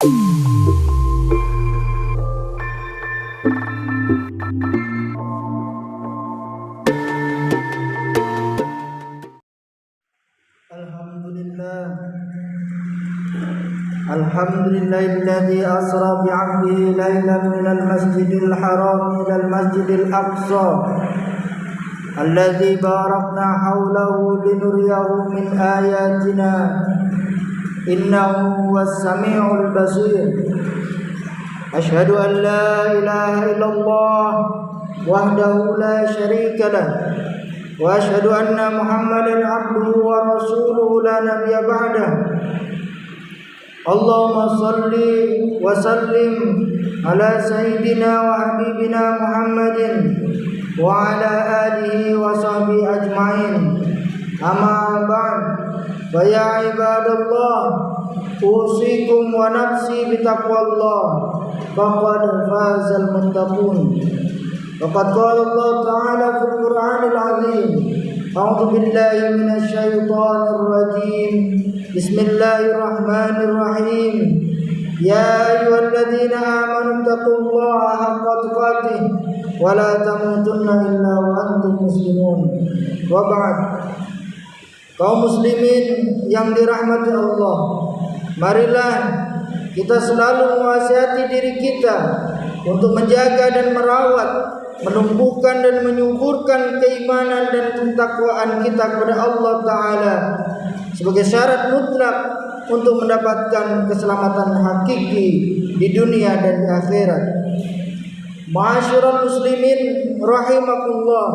Alhamdulillahilladzi asra bi'abdihi lailan minal masjidil haram ilal masjidil aqsa alladzi barakna hawlahu linuriyahu min ayatina innahu huwas sami'ul basir. Asyhadu an la ilaha illallah wahdahu la syarika lah wa asyhadu anna Muhammadan abduhu wa rasuluhu la nabiyya ba'dah. Allahumma salli wa sallim ala sayyidina wa habibina Muhammadin wa ala alihi wa sahbihi ajma'in. Amma ba'd, fa ya ibadallah, usikum wa nafsi bitaqwallah, faqad fazal muttaqun. Faqad qala Allah ta'ala fil Qur'anil azim, a'udzu billahi minasy syaithanir rajim. Bismillahirrahmanirrahim. Ya ayyuhalladzina amanu taqullaha haqqa tuqatih wa la tamutunna illa wa antum muslimun. Wa ba'd. Kaum muslimin yang dirahmati Allah, marilah kita selalu mewasiati diri kita untuk menjaga dan merawat, menumbuhkan dan menyuburkan keimanan dan ketakwaan kita kepada Allah Ta'ala sebagai syarat mutlak untuk mendapatkan keselamatan hakiki di dunia dan di akhirat. Ma'asyiral muslimin rahimakumullah,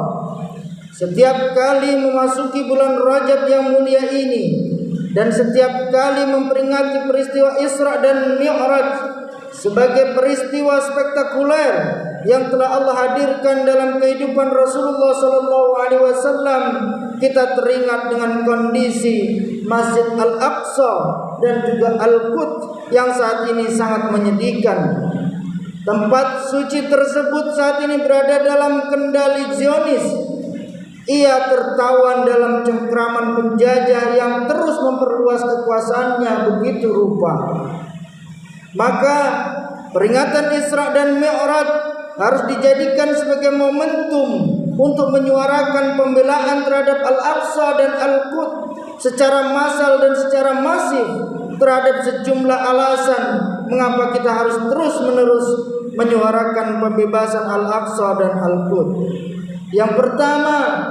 setiap kali memasuki bulan Rajab yang mulia ini dan setiap kali memperingati peristiwa Isra dan Mi'raj sebagai peristiwa spektakuler yang telah Allah hadirkan dalam kehidupan Rasulullah SAW, kita teringat dengan kondisi Masjid Al-Aqsa dan juga Al-Quds yang saat ini sangat menyedihkan. Tempat suci tersebut saat ini berada dalam kendali Zionis. Ia tertawan dalam cengkraman penjajah yang terus memperluas kekuasaannya begitu rupa. Maka peringatan Isra dan Mi'raj harus dijadikan sebagai momentum untuk menyuarakan pembelaan terhadap Al-Aqsa dan Al-Quds secara massal dan secara masif terhadap sejumlah alasan mengapa kita harus terus-menerus menyuarakan pembebasan Al-Aqsa dan Al-Quds. Yang pertama,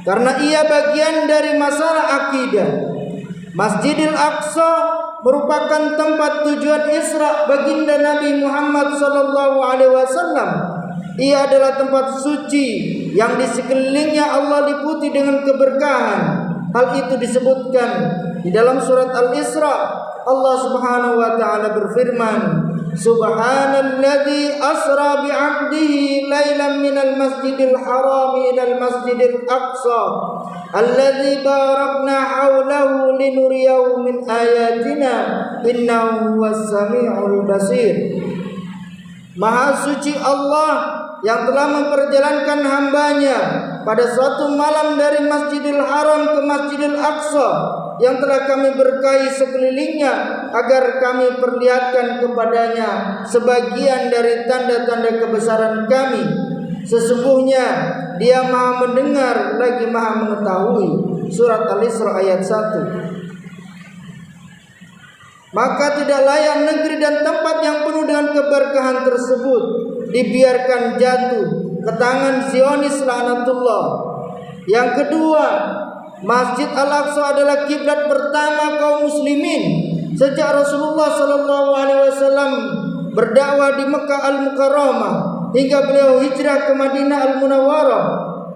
karena ia bagian dari masalah akidah. Masjidil Aqsa merupakan tempat tujuan Isra baginda Nabi Muhammad SAW. Ia adalah tempat suci yang di sekelilingnya Allah liputi dengan keberkahan. Hal itu disebutkan di dalam surat Al-Isra. Allah Subhanahu wa taala berfirman, Subhanalladzi asra bi'abdihi lailan minal masjidil haram ilal masjidil aqsa alladzi barakna hawlahu linuriyahu min ayatina innahu huwas sami'ul basir. Maha suci Allah yang telah memperjalankan hambanya pada suatu malam dari Masjidil Haram ke Masjidil Aqsa yang telah kami berkahi sekelilingnya agar kami perlihatkan kepadanya sebagian dari tanda-tanda kebesaran kami. Sesungguhnya Dia Maha mendengar lagi Maha mengetahui. Surat Al-Isra ayat 1. Maka tidak layak negeri dan tempat yang penuh dengan keberkahan tersebut dibiarkan jatuh ke tangan Zionis laknatullah. Yang kedua, Masjid Al-Aqsa adalah kiblat pertama kaum muslimin sejak Rasulullah SAW berdakwah di Mekah Al-Mukarramah hingga beliau hijrah ke Madinah Al-Munawwarah.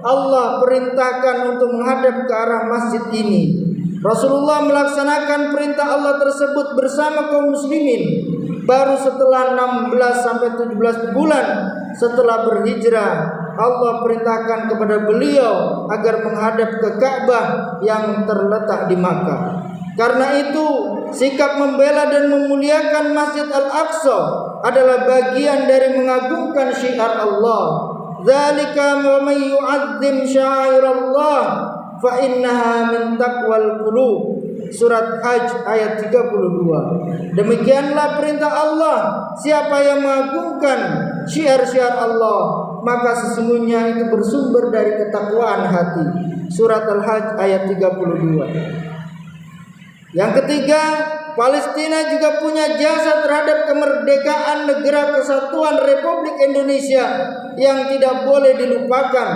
Allah perintahkan untuk menghadap ke arah masjid ini. Rasulullah melaksanakan perintah Allah tersebut bersama kaum muslimin baru setelah 16-17 bulan setelah berhijrah. Allah perintahkan kepada beliau agar menghadap ke Ka'bah yang terletak di Makkah. Karena itu, sikap membela dan memuliakan Masjid Al-Aqsa adalah bagian dari mengagungkan syiar Allah. Dzalika wa may yu'azzim sya'airallah fa innaha min taqwal qulub. surat Hajj ayat 32. Demikianlah perintah Allah, siapa yang mengagungkan syiar-syiar Allah, maka sesungguhnya itu bersumber dari ketakwaan hati. Surat Al-Hajj ayat 32. Yang ketiga, Palestina juga punya jasa terhadap kemerdekaan negara kesatuan Republik Indonesia yang tidak boleh dilupakan.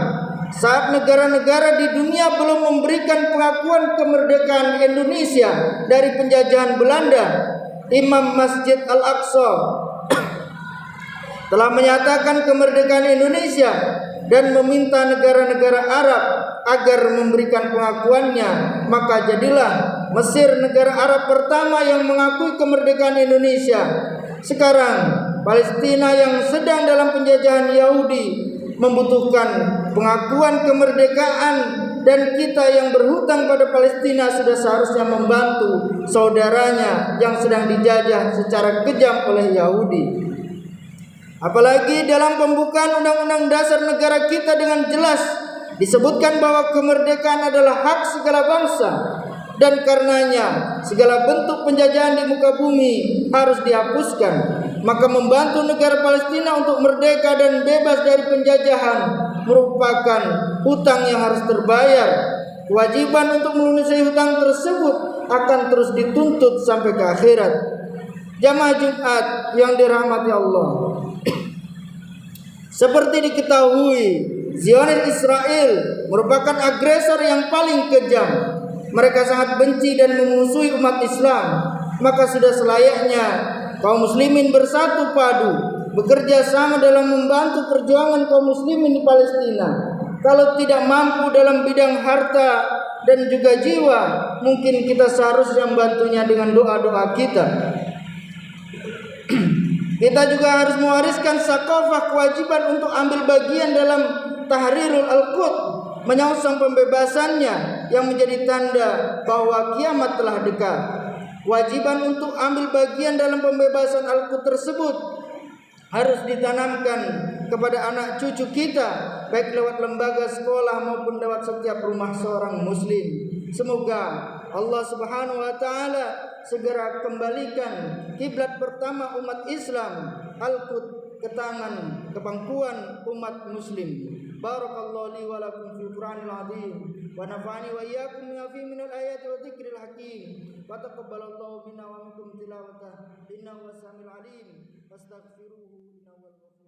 Saat negara-negara di dunia belum memberikan pengakuan kemerdekaan Indonesia dari penjajahan Belanda, Imam Masjid Al-Aqsa telah menyatakan kemerdekaan Indonesia dan meminta negara-negara Arab agar memberikan pengakuannya. Maka jadilah Mesir negara Arab pertama yang mengakui kemerdekaan Indonesia. Sekarang Palestina yang sedang dalam penjajahan Yahudi membutuhkan pengakuan kemerdekaan, dan kita yang berhutang pada Palestina sudah seharusnya membantu saudaranya yang sedang dijajah secara kejam oleh Yahudi. Apalagi dalam pembukaan Undang-Undang Dasar negara kita dengan jelas disebutkan bahwa kemerdekaan adalah hak segala bangsa, dan karenanya segala bentuk penjajahan di muka bumi harus dihapuskan. Maka membantu negara Palestina untuk merdeka dan bebas dari penjajahan merupakan hutang yang harus terbayar. Kewajiban untuk melunasi hutang tersebut akan terus dituntut sampai ke akhirat. Jamaah Jumat yang dirahmati Allah, seperti diketahui, Zionis Israel merupakan agresor yang paling kejam. Mereka sangat benci dan memusuhi umat Islam. Maka sudah selayaknya kaum muslimin bersatu padu, bekerja sama dalam membantu perjuangan kaum muslimin di Palestina. Kalau tidak mampu dalam bidang harta dan juga jiwa, mungkin kita seharusnya membantunya dengan doa-doa kita. Kita juga harus mewariskan sakofah kewajiban untuk ambil bagian dalam Tahrirul Al-Quds, menyongsong pembebasannya yang menjadi tanda bahwa kiamat telah dekat. Kewajiban untuk ambil bagian dalam pembebasan Al-Quds tersebut harus ditanamkan kepada anak cucu kita, baik lewat lembaga sekolah maupun lewat setiap rumah seorang muslim. Semoga Allah Subhanahu wa taala segera kembalikan kiblat pertama umat Islam, Al-Quds, ke tangan kepangkuan umat muslim. Barakallahu li wa lakum fil Qur'anil azim wa nafa'ani wa iyyakum bima fihi minal ayati wa dzikril hakim. Wa taqabbalallahu minna wa minkum tilawatahu innahu was-sami'ul alim. Wastaghfiruhu innahu wal ghafur.